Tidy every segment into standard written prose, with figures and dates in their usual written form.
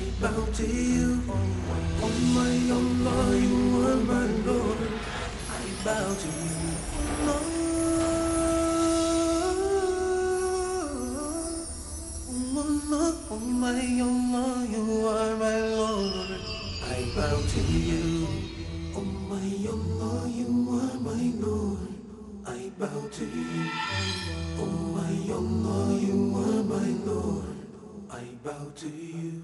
I bow to you. Oh my Allah, you are my Lord. I bow to you. Allah, oh my Allah, you are my Lord. I bow to you. Oh my Allah, you are my Lord. I bow to you. Oh my Allah, you are my Lord. I bow to you.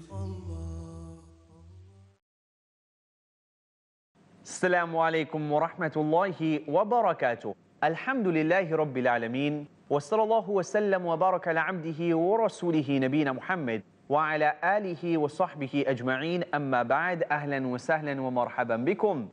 Assalamu alaikum wa rahmatullahi wa barakatuh. Alhamdulillahi rabbil alameen. Wa sallallahu wa sallam wa baraka ala abdihi wa rasulihi nabina Muhammad wa ala alihi wa sahbihi ajma'een. Amma ba'd. Ahlan wa sahlan wa marhaban bikum.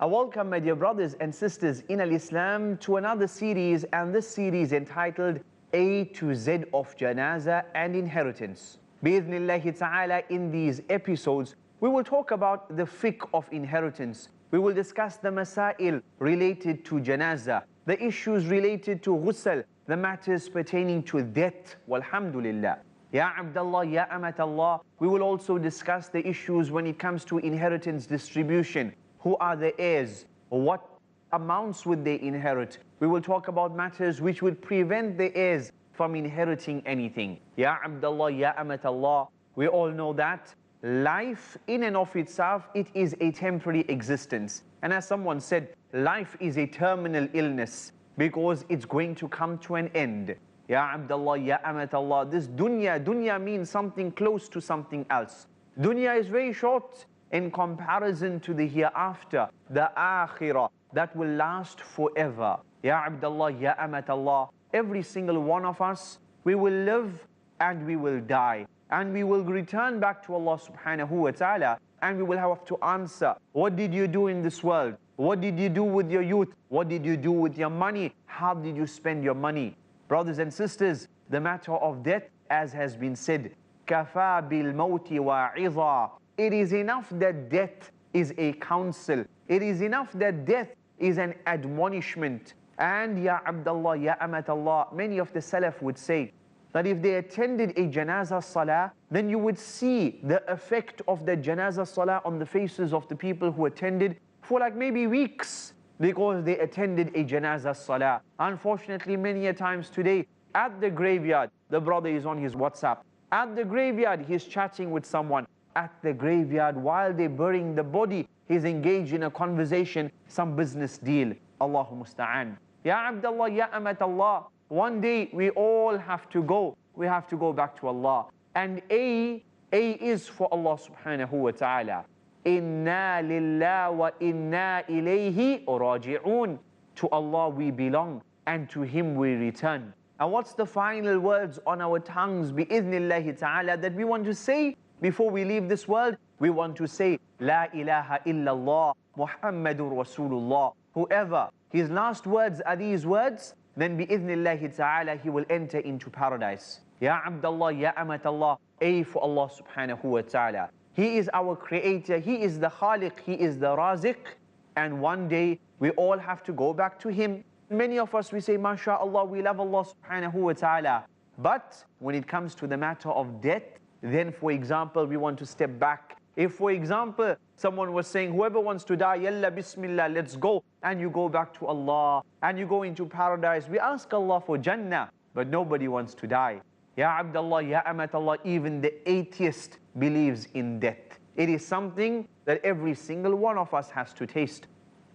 I welcome my dear brothers and sisters in Al-Islam to another series, and this series entitled A to Z of Janazah and Inheritance. Bi-idhnillahi ta'ala, in these episodes, we will talk about the fiqh of inheritance. We will discuss the masail related to janazah, the issues related to ghusl, the matters pertaining to death. Walhamdulillah. Ya Abdullah, Ya Amatallah. We will also discuss the issues when it comes to inheritance distribution. Who are the heirs? What amounts would they inherit? We will talk about matters which would prevent the heirs from inheriting anything. Ya Abdullah, Ya Amatallah. We all know that life in and of itself, it is a temporary existence. And as someone said, life is a terminal illness because it's going to come to an end. Ya Abdullah, Ya Amatallah. This dunya means something close to something else. Dunya is very short in comparison to the hereafter, the akhirah, that will last forever. Ya Abdullah, Ya Amatallah. Every single one of us, we will live and we will die. And we will return back to Allah subhanahu wa ta'ala, and we will have to answer, what did you do in this world? What did you do with your youth? What did you do with your money? How did you spend your money? Brothers and sisters, the matter of death, as has been said, كَفَى بِالْمَوْتِ وَعِظًا. It is enough that death is a counsel. It is enough that death is an admonishment. And Ya Abdullah, Ya Amatallah, many of the Salaf would say that if they attended a janazah salah, then you would see the effect of the janazah salah on the faces of the people who attended for like maybe weeks, because they attended a janazah salah. Unfortunately, many a times today, at the graveyard, the brother is on his WhatsApp. At the graveyard, he's chatting with someone. At the graveyard, while they're burying the body, he's engaged in a conversation, some business deal. Allahu musta'an. Ya Abdullah, Ya Amatallah. One day we all have to go. We have to go back to Allah. And A is for Allah subhanahu wa ta'ala. Inna lillah wa inna ilayhi raji'un. To Allah we belong, and to Him we return. And what's the final words on our tongues, bi-idhnillahi ta'ala, that we want to say before we leave this world? We want to say, La ilaha illallah, Muhammadur Rasulullah. Whoever, his last words are these words, then bi-idhnillahi ta'ala, he will enter into paradise. Ya Abdullah, Ya Amatallah. A for Allah subhanahu wa ta'ala. He is our creator, He is the Khaliq, He is the Raziq. And one day, we all have to go back to Him. Many of us, we say, MashaAllah, we love Allah subhanahu wa ta'ala. But when it comes to the matter of death, then for example, we want to step back. If for example, someone was saying, whoever wants to die, Yalla Bismillah, let's go. And you go back to Allah, and you go into paradise. We ask Allah for Jannah, but nobody wants to die. Ya Abdullah, Ya Amatallah, even the atheist believes in death. It is something that every single one of us has to taste.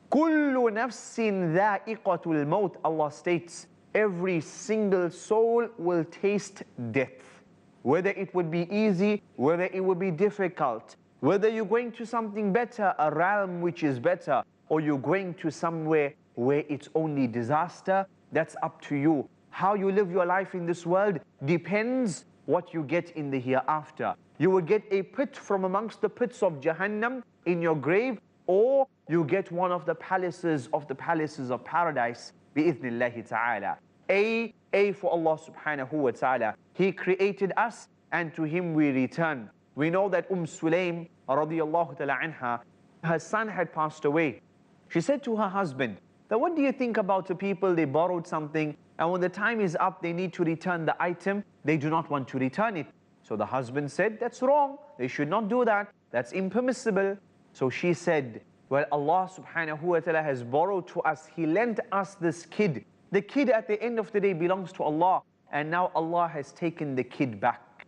Kullu nafsin dha'iqatul maut, Allah states, every single soul will taste death. Whether it would be easy, whether it would be difficult, whether you're going to something better, a realm which is better, or you're going to somewhere where it's only disaster, that's up to you. How you live your life in this world depends what you get in the hereafter. You will get a pit from amongst the pits of Jahannam in your grave, or you get one of the palaces of paradise, bi-idhnillahi ta'ala. A for Allah subhanahu wa ta'ala. He created us, and to Him we return. We know that Sulaym radiyallahu ta'ala anha, her son had passed away. She said to her husband, that what do you think about the people, they borrowed something, and when the time is up, they need to return the item, they do not want to return it. So the husband said, that's wrong. They should not do that. That's impermissible. So she said, well, Allah subhanahu wa ta'ala has borrowed to us. He lent us this kid. The kid at the end of the day belongs to Allah. And now Allah has taken the kid back.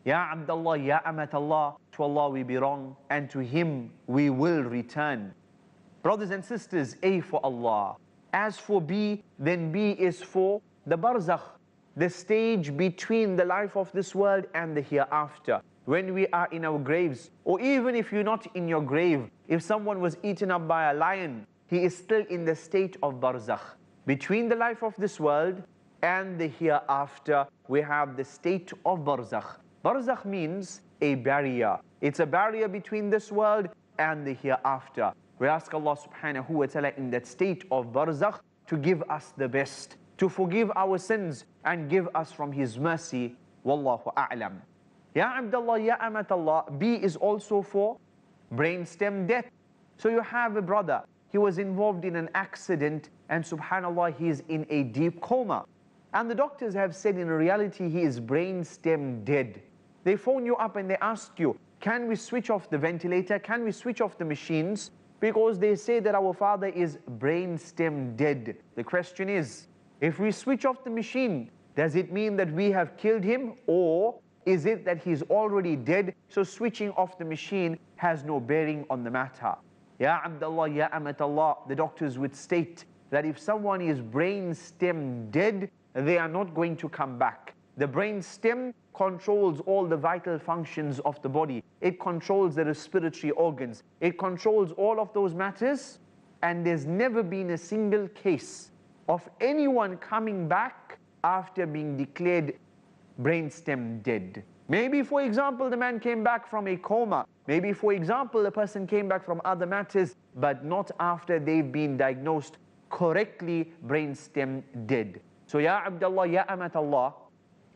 Ya Abdullah, Ya Amat Allah, to Allah we belong, and to Him we will return. Brothers and sisters, A for Allah. As for B, then B is for the barzakh, the stage between the life of this world and the hereafter. When we are in our graves, or even if you're not in your grave, if someone was eaten up by a lion, he is still in the state of barzakh. Between the life of this world and the hereafter, we have the state of barzakh. Barzakh means a barrier. It's a barrier between this world and the hereafter. We ask Allah subhanahu wa ta'ala in that state of barzakh to give us the best, to forgive our sins and give us from His mercy. Wallahu a'lam. Ya Abdullah, Ya Amat Allah. B is also for brainstem death. So you have a brother, he was involved in an accident and subhanallah, he is in a deep coma. And the doctors have said in reality he is brainstem dead. They phone you up and they ask you, can we switch off the ventilator? Can we switch off the machines? Because they say that our father is brainstem dead. The question is, if we switch off the machine, does it mean that we have killed him? Or is it that he's already dead? So switching off the machine has no bearing on the matter. Ya Abdullah, Ya Amat Allah, the doctors would state that if someone is brainstem dead, they are not going to come back. The brainstem controls all the vital functions of the body. It controls the respiratory organs. It controls all of those matters. And there's never been a single case of anyone coming back after being declared brainstem dead. Maybe, for example, the man came back from a coma. Maybe, for example, the person came back from other matters, but not after they've been diagnosed correctly brainstem dead. So, Ya Abdullah, Ya Amat Allah,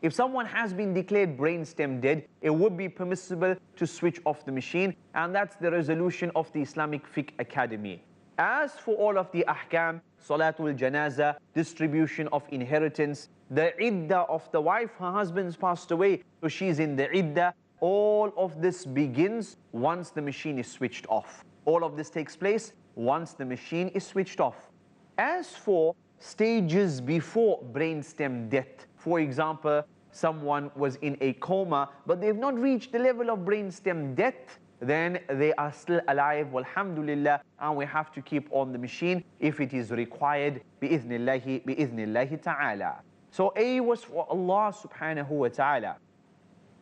if someone has been declared brainstem dead, it would be permissible to switch off the machine, and that's the resolution of the Islamic Fiqh Academy. As for all of the ahkam, salatul janazah, distribution of inheritance, the iddah of the wife, her husband's passed away, so she's in the iddah, all of this begins once the machine is switched off. All of this takes place once the machine is switched off. As for stages before brainstem death, for example, someone was in a coma, but they've not reached the level of brainstem death, then they are still alive, walhamdulillah, and we have to keep on the machine if it is required, bi'idhnillahi ta'ala. So A was for Allah subhanahu wa ta'ala.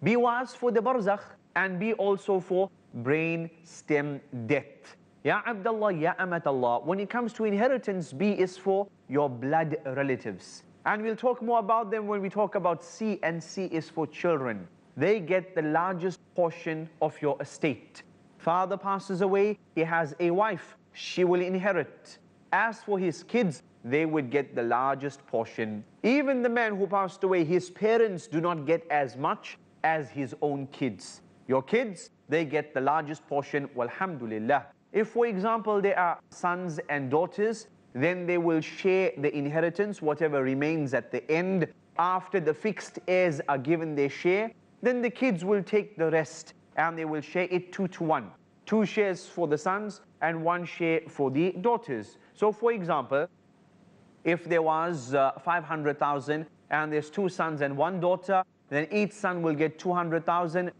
B was for the barzakh, and B also for brainstem death. Ya Abdullah, Ya Amat Allah, when it comes to inheritance, B is for your blood relatives. And we'll talk more about them when we talk about C, and C is for children. They get the largest portion of your estate. Father passes away, he has a wife, she will inherit. As for his kids, they would get the largest portion. Even the man who passed away, his parents do not get as much as his own kids. Your kids, they get the largest portion, walhamdulillah. If, for example, they are sons and daughters, then they will share the inheritance, whatever remains at the end. After the fixed heirs are given their share, then the kids will take the rest and they will share it 2 to 1. 2 shares for the sons and 1 share for the daughters. So, for example, if there was 500,000 and there's 2 sons and 1 daughter, then each son will get 200,000,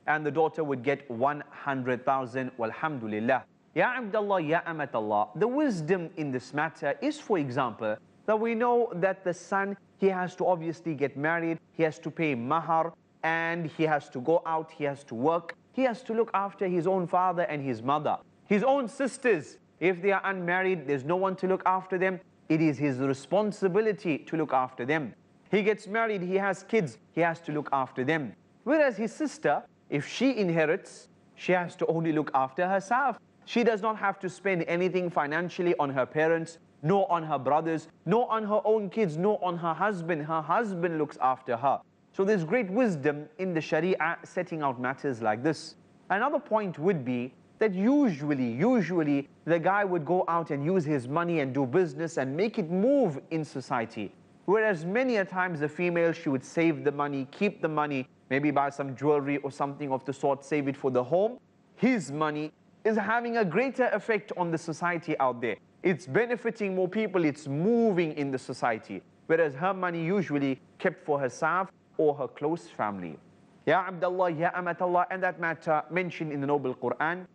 and the daughter would get 100,000. Walhamdulillah. Ya Abdullah, Ya Amat Allah, the wisdom in this matter is, for example, that we know that the son, he has to obviously get married, he has to pay mahar, and he has to go out, he has to work, he has to look after his own father and his mother. His own sisters, if they are unmarried, there's no one to look after them, it is his responsibility to look after them. He gets married, he has kids, he has to look after them. Whereas his sister, if she inherits, she has to only look after herself. She does not have to spend anything financially on her parents, nor on her brothers, nor on her own kids, nor on her husband. Her husband looks after her. So there's great wisdom in the Sharia setting out matters like this. Another point would be that usually the guy would go out and use his money and do business and make it move in society. Whereas many a times the female, she would save the money, keep the money, maybe buy some jewelry or something of the sort, save it for the home. His money is having a greater effect on the society out there. It's benefiting more people, it's moving in the society. Whereas her money usually kept for herself or her close family. Ya Abdullah, Ya Amatallah, and that matter mentioned in the Noble Quran.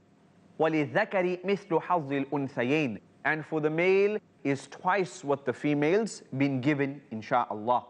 وَلِلذَّكَرِ مِثْلُ حَظِّ الْأُنْثَيَيْنِ. And for the male is twice what the female's been given, insha'Allah.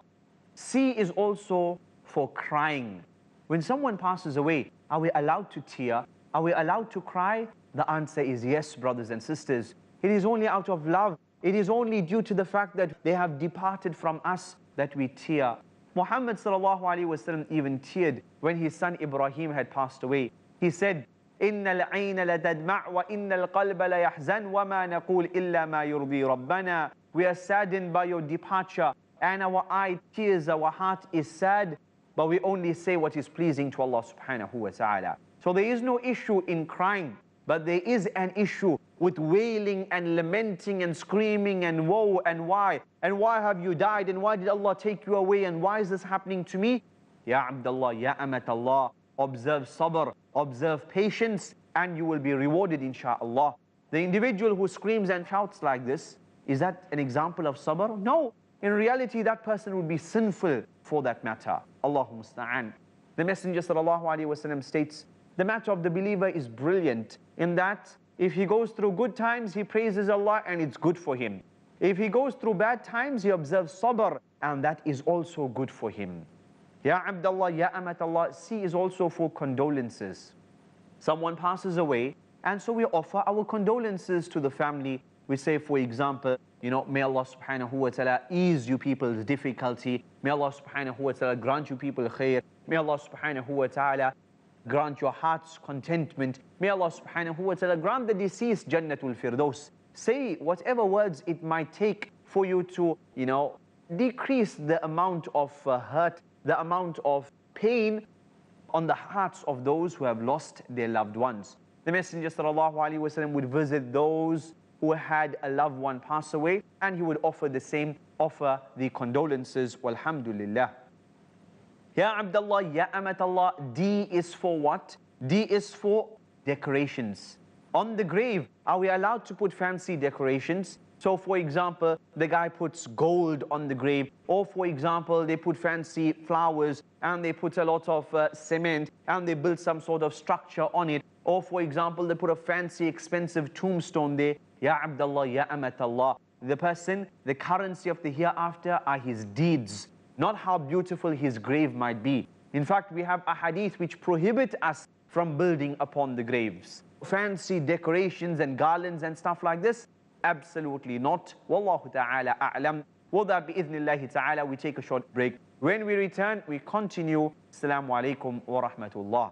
C is also for crying. When someone passes away, are we allowed to tear? Are we allowed to cry? The answer is yes, brothers and sisters. It is only out of love. It is only due to the fact that they have departed from us that we tear. Muhammad sallallahu alaihi wasallam even teared when his son Ibrahim had passed away. He said, إِنَّ الْعَيْنَ لَتَدْمَعْ وَإِنَّ الْقَلْبَ لَيَحْزَنْ وَمَا نَقُولْ إِلَّا مَا يُرْضِي رَبَّنَا. We are saddened by your departure, and our eye tears, our heart is sad, but we only say what is pleasing to Allah subhanahu wa ta'ala. So there is no issue in crying, but there is an issue with wailing and lamenting and screaming and woe and why have you died, and why did Allah take you away, and why is this happening to me? Ya Abdullah, Ya Amatallah, observe sabr, observe patience, and you will be rewarded insha'Allah. The individual who screams and shouts like this, is that an example of sabr? No. In reality, that person would be sinful for that matter. Allahu musta'an. The Messenger sallallahu alaihi wasallam states, the matter of the believer is brilliant in that if he goes through good times, he praises Allah and it's good for him. If he goes through bad times, he observes sabr, and that is also good for him. Ya Abdullah, Ya Amatallah. C is also for condolences. Someone passes away, and so we offer our condolences to the family. We say, for example, may Allah subhanahu wa ta'ala ease you people's difficulty. May Allah subhanahu wa ta'ala grant you people khair. May Allah subhanahu wa ta'ala grant your heart's contentment. May Allah subhanahu wa ta'ala grant the deceased Jannatul Firdaus. Say whatever words it might take for you to, decrease the amount of hurt, the amount of pain on the hearts of those who have lost their loved ones. The Messenger sallallahu alaihi wasallam would visit those who had a loved one pass away, and he would offer the same, offer the condolences. Walhamdulillah. Ya Abdullah, Ya Amatallah. D is for what? D is for decorations. On the grave, are we allowed to put fancy decorations? So for example, the guy puts gold on the grave, or for example, they put fancy flowers and they put a lot of cement and they build some sort of structure on it, or for example, they put a fancy expensive tombstone there. Ya Abdullah, Ya Amatallah. The person, the currency of the hereafter are his deeds, not how beautiful his grave might be. In fact, we have a hadith which prohibit us from building upon the graves. Fancy decorations and garlands and stuff like this, absolutely not. Wallahu ta'ala a'lam. With that, bi'idhnillahi ta'ala, we take a short break. When we return, we continue. Assalamu alaikum wa rahmatullah.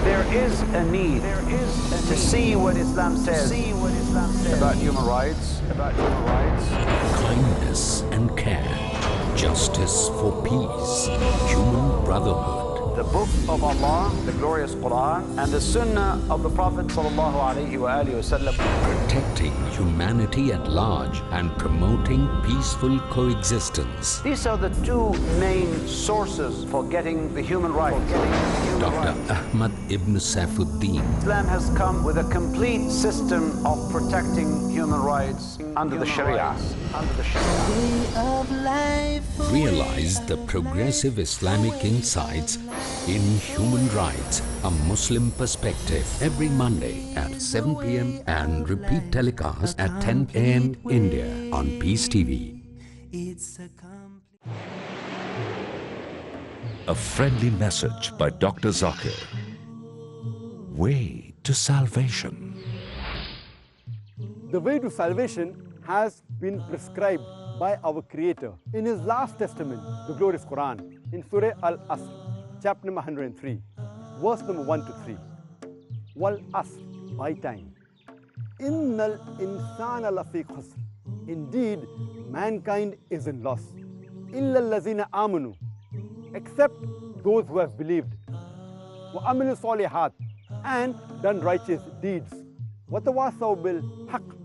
There is a need to see what Islam says about human rights, Kindness and care, justice for peace, human brotherhood. the book of Allah, the glorious Quran, and the Sunnah of the Prophet sallallahu alaihi wasallam. Protecting humanity at large and promoting peaceful coexistence. These are the two main sources for getting the human rights. Dr. Ahmad Ibn Saifuddin. Islam has come with a complete system of protecting human rights under the Sharia. Realize the progressive Islamic insights in human rights, a Muslim perspective, every Monday at 7 p.m. and repeat telecast at 10 a.m. India on Peace TV. A friendly message by Dr. Zakir. Way to salvation. The way to salvation has been prescribed by our Creator in His last testament, the glorious Quran, in Surah Al-Asr, chapter number 103, verse number 1 to 3. Wal Asr, by time. Innal insana lafi khusr. Indeed, mankind is in loss. Illa allazina amanu, except those who have believed. Wa amilu salihat, and done righteous deeds. وَتَوَاصَوْا بِالْحَقِّ,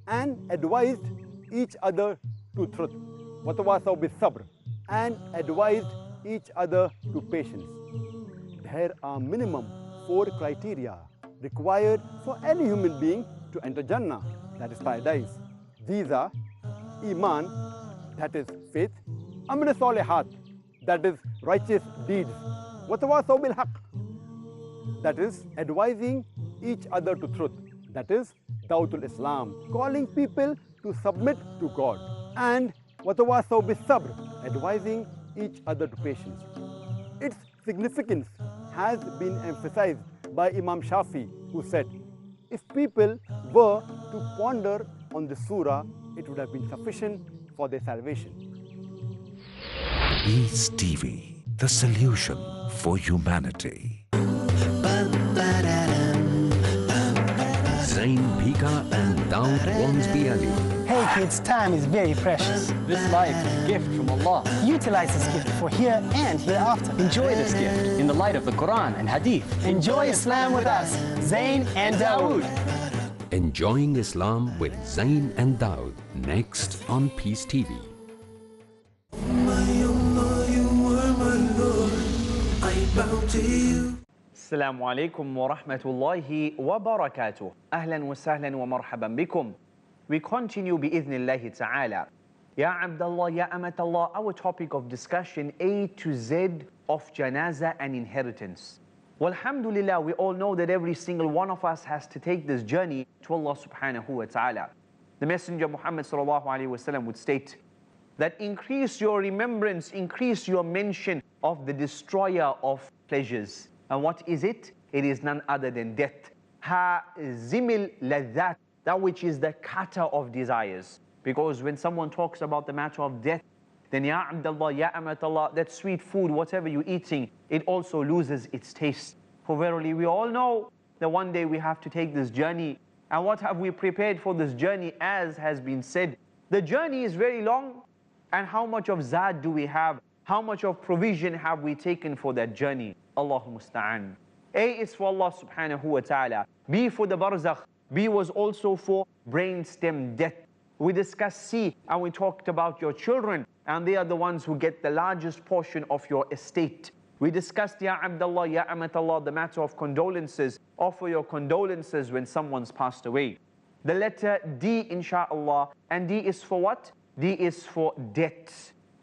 and advised each other to truth. وَتَوَاصَوْا بِالصَّبْرِ, and advised each other to patience. There are minimum 4 criteria required for any human being to enter Jannah, that is paradise. These are Iman, that is faith, Amal Salihat, that is righteous deeds, وَتَوَاصَوْا بِالْحَقِّ, that is advising each other to truth, that is Dawtul Islam, calling people to submit to God, and وَتَوَاصَوْا بِالصَّبْرِ, advising each other to patience. Its significance has been emphasized by Imam Shafi, who said, if people were to ponder on the surah, it would have been sufficient for their salvation. Peace TV, the solution for humanity. Zain Bhika and Daud Wansby Ali. Hey kids, time is very precious. This life is a gift from Allah. Utilize this gift for here and hereafter. Enjoy this gift in the light of the Quran and Hadith. Enjoy Islam with us, Zain and Dawood. Enjoying Islam with Zain and Daud. Next on Peace TV. My Allah, you are my Lord, I bow to you. Assalamu alaikum wa rahmatullahi wa barakatuh. Ahlan wa sahlan wa marhaban bikum. We continue bi'idhnillahi ta'ala. Ya Abdullah, Ya Amatallah, our topic of discussion A to Z of Janaza and inheritance. Walhamdulillah, we all know that every single one of us has to take this journey to Allah subhanahu wa ta'ala. The Messenger Muhammad sallallahu alayhi wa sallam would state that increase your remembrance, increase your mention of the destroyer of pleasures. And what is it? It is none other than death. Zimil ladhat, that which is the cutter of desires. Because when someone talks about the matter of death, then Ya Abdullah, Ya Amatallah, that sweet food, whatever you're eating, it also loses its taste. For verily we all know that one day we have to take this journey. And what have we prepared for this journey? As has been said, the journey is very long. And how much of zad do we have? How much of provision have we taken for that journey? Allahu musta'an. A is for Allah subhanahu wa ta'ala. B for the barzakh. B was also for brainstem death. We discussed C and we talked about your children, and they are the ones who get the largest portion of your estate. We discussed, Ya Abdullah, Ya Amatallah, the matter of condolences. Offer your condolences when someone's passed away. The letter D, insha'Allah, and D is for what? D is for debt.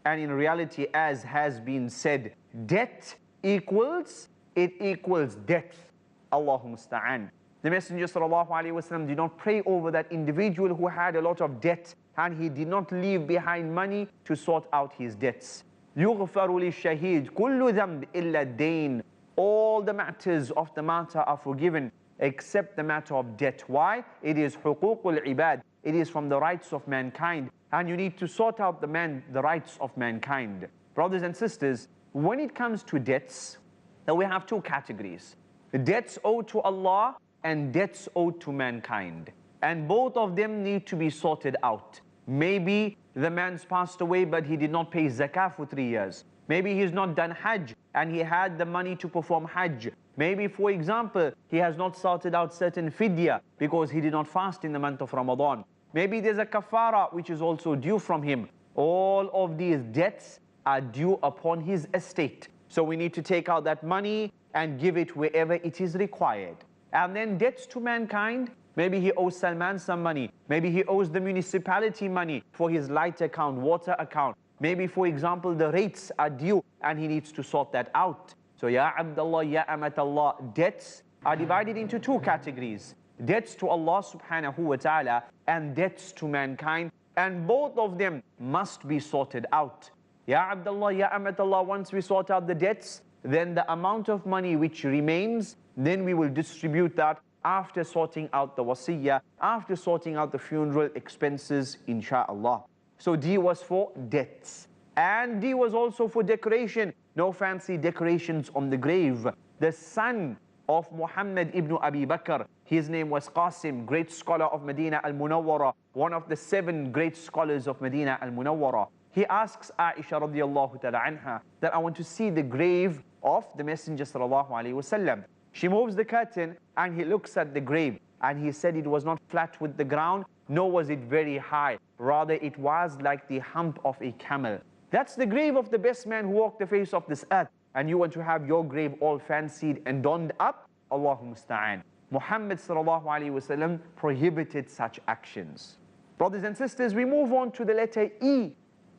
And in reality, as has been said, debt equals death. Allahu musta'an. The Messenger sallallahu alaihi wasallam did not pray over that individual who had a lot of debt, and he did not leave behind money to sort out his debts. يُغْفَرُ لِلشَّهِيدِ كُلُّ ذَنْبٍ إِلَّا الدَّيْنِ. All the matters of the matter are forgiven except the matter of debt. Why? It is حُقُوقُ الْعِبَادِ. It is from the rights of mankind, and you need to sort out the rights of mankind. Brothers and sisters, when it comes to debts, then we have two categories. Debts owed to Allah and debts owed to mankind. And both of them need to be sorted out. Maybe the man's passed away but he did not pay zakah for 3 years. Maybe he's not done hajj and he had the money to perform hajj. Maybe, for example, he has not sorted out certain fidya because he did not fast in the month of Ramadan. Maybe there's a kafara which is also due from him. All of these debts are due upon his estate. So we need to take out that money and give it wherever it is required. And then debts to mankind, maybe he owes Salman some money. Maybe he owes the municipality money for his light account, water account. Maybe, for example, the rates are due and he needs to sort that out. So, Ya Abdullah, Ya Amatallah, debts are divided into two categories. Debts to Allah subhanahu wa ta'ala and debts to mankind. And both of them must be sorted out. Ya Abdullah, Ya Amatallah, once we sort out the debts, then the amount of money which remains, then we will distribute that after sorting out the wasiyyah, after sorting out the funeral expenses, insha'Allah. So D was for debts. And D was also for decoration. No fancy decorations on the grave. The son of Muhammad ibn Abi Bakr, his name was Qasim, great scholar of Medina al-Munawwara, one of the 7 great scholars of Medina al-Munawwara. He asks Aisha radiallahu ta'ala anha that I want to see the grave of the Messenger sallallahu alayhi wasallam. She moves the curtain and he looks at the grave. And he said it was not flat with the ground, nor was it very high. Rather, it was like the hump of a camel. That's the grave of the best man who walked the face of this earth. And you want to have your grave all fancied and donned up? Allahu musta'an. Muhammad sallallahu alaihi wasallam prohibited such actions. Brothers and sisters, we move on to the letter E.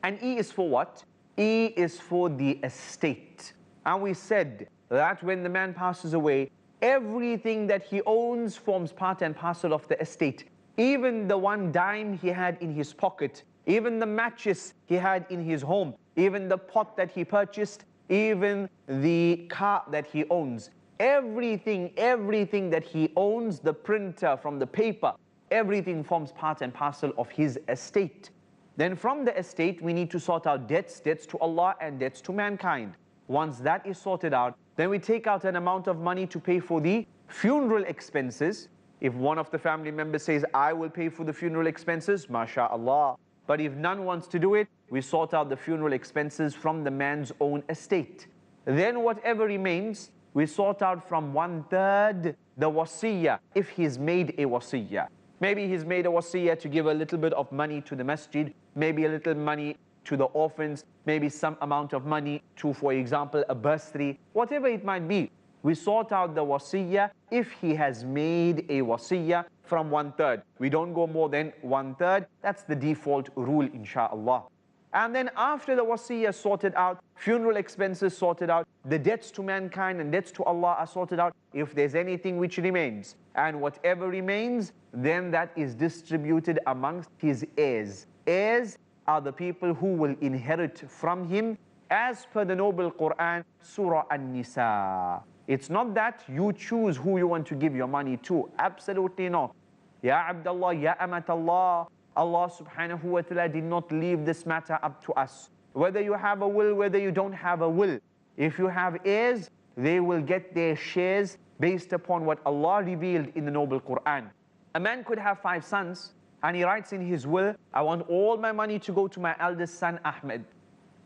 And E is for what? E is for the estate. And we said that when the man passes away, everything that he owns forms part and parcel of the estate. Even the one dime he had in his pocket, even the matches he had in his home, even the pot that he purchased, even the car that he owns. Everything that he owns, the printer from the paper, everything forms part and parcel of his estate. Then from the estate, we need to sort out debts to Allah and debts to mankind. Once that is sorted out, then we take out an amount of money to pay for the funeral expenses. If one of the family members says, I will pay for the funeral expenses, mashallah. But if none wants to do it, we sort out the funeral expenses from the man's own estate. Then whatever remains, we sort out from 1/3 the wasiyah, if he's made a wasiyah. Maybe he's made a wasiyah to give a little bit of money to the masjid, maybe a little money to the orphans, maybe some amount of money to, for example, a bursary, whatever it might be. We sort out the wasiyah if he has made a wasiyah from 1/3. We don't go more than 1/3. That's the default rule, inshallah. And then after the wasiyah sorted out, funeral expenses sorted out, the debts to mankind and debts to Allah are sorted out, if there's anything which remains, and whatever remains, then that is distributed amongst his heirs. Heirs are the people who will inherit from him, as per the noble Quran, Surah An-Nisa. It's not that you choose who you want to give your money to. Absolutely not. Ya Abdullah, Ya Amatallah. Allah subhanahu wa ta'ala did not leave this matter up to us. Whether you have a will, whether you don't have a will. If you have heirs, they will get their shares based upon what Allah revealed in the noble Quran. A man could have 5 sons, and he writes in his will, I want all my money to go to my eldest son, Ahmed.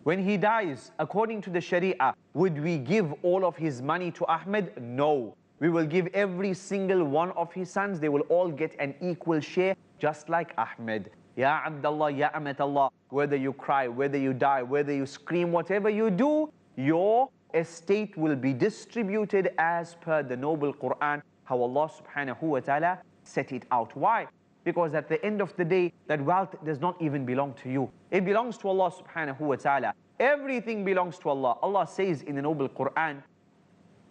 When he dies, according to the Sharia, would we give all of his money to Ahmed? No. We will give every single one of his sons. They will all get an equal share, just like Ahmed. Ya Abdullah, Ya Amatallah, whether you cry, whether you die, whether you scream, whatever you do, your estate will be distributed as per the noble Quran, how Allah subhanahu wa ta'ala set it out. Why? Because at the end of the day, that wealth does not even belong to you. It belongs to Allah subhanahu wa ta'ala. Everything belongs to Allah. Allah says in the noble Quran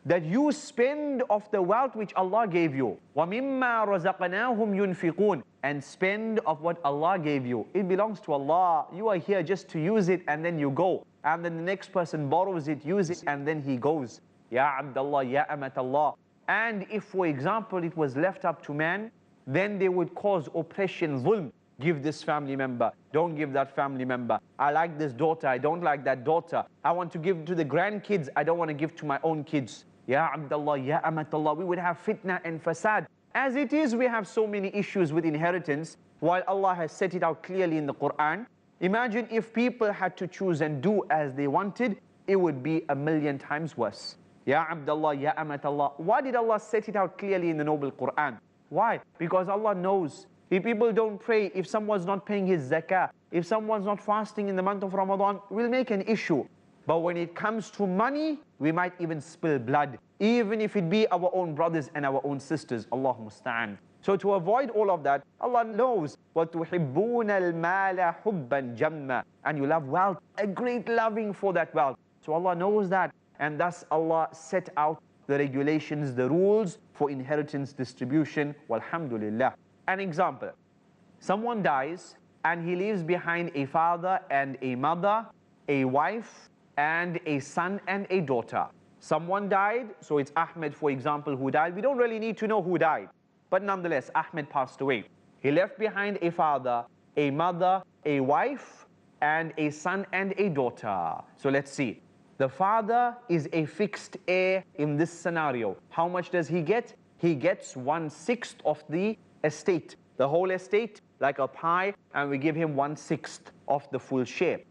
that you spend of the wealth which Allah gave you. وَمِمَّا رَزَقْنَاهُمْ يُنْفِقُونَ. And spend of what Allah gave you. It belongs to Allah. You are here just to use it and then you go. And then the next person borrows it, uses it, and then he goes. Ya Abdullah, Ya Amatallah. And if, for example, it was left up to man, then they would cause oppression, zulm. Give this family member, don't give that family member. I like this daughter, I don't like that daughter. I want to give to the grandkids, I don't want to give to my own kids. Ya Abdullah, Ya Amatallah, we would have fitna and fasad. As it is, we have so many issues with inheritance, while Allah has set it out clearly in the Quran. Imagine if people had to choose and do as they wanted, it would be 1,000,000 times worse. Ya Abdullah, Ya Amatallah. Why did Allah set it out clearly in the noble Quran? Why? Because Allah knows. If people don't pray, if someone's not paying his zakah, if someone's not fasting in the month of Ramadan, we'll make an issue. But when it comes to money, we might even spill blood, even if it be our own brothers and our own sisters. Allahu musta'an. So to avoid all of that, Allah knows, وَتُحِبُّونَ الْمَالَ حُبًّا جَمًّا. And you love wealth, a great loving for that wealth. So Allah knows that. And thus Allah set out the regulations, the rules for inheritance distribution. Walhamdulillah. An example. Someone dies and he leaves behind a father and a mother, a wife, and a son and a daughter. Someone died, so it's Ahmed, for example, who died. We don't really need to know who died. But nonetheless, Ahmed passed away. He left behind a father, a mother, a wife, and a son and a daughter. So let's see. The father is a fixed heir in this scenario. How much does he get? He gets 1/6 of the estate. The whole estate, like a pie, and we give him 1/6 of the full share.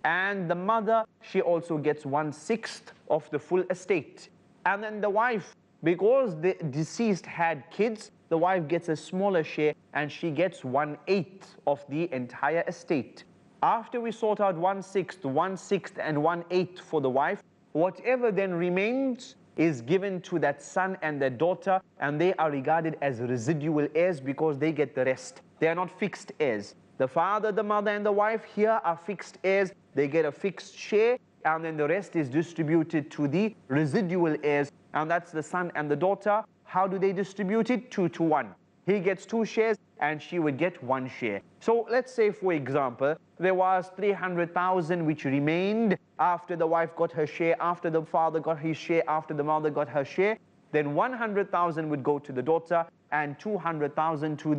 And the mother, she also gets 1/6 of the full estate. And then the wife, because the deceased had kids, the wife gets a smaller share and she gets 1/8 of the entire estate. After we sort out 1/6, 1/6 and 1/8 for the wife, whatever then remains is given to that son and their daughter, and they are regarded as residual heirs because they get the rest. They are not fixed heirs. The father, the mother, and the wife here are fixed heirs. They get a fixed share, and then the rest is distributed to the residual heirs, and that's the son and the daughter. How do they distribute it? 2 to 1. He gets 2 shares and she would get 1 share. So let's say, for example, there was 300,000 which remained after the wife got her share, after the father got his share, after the mother got her share. Then 100,000 would go to the daughter and 200,000 to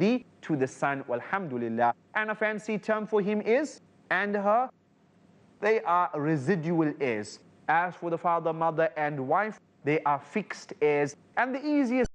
the son. Alhamdulillah. And a fancy term for him is and her. They are residual heirs. As for the father, mother, and wife, they are fixed heirs. And the easiest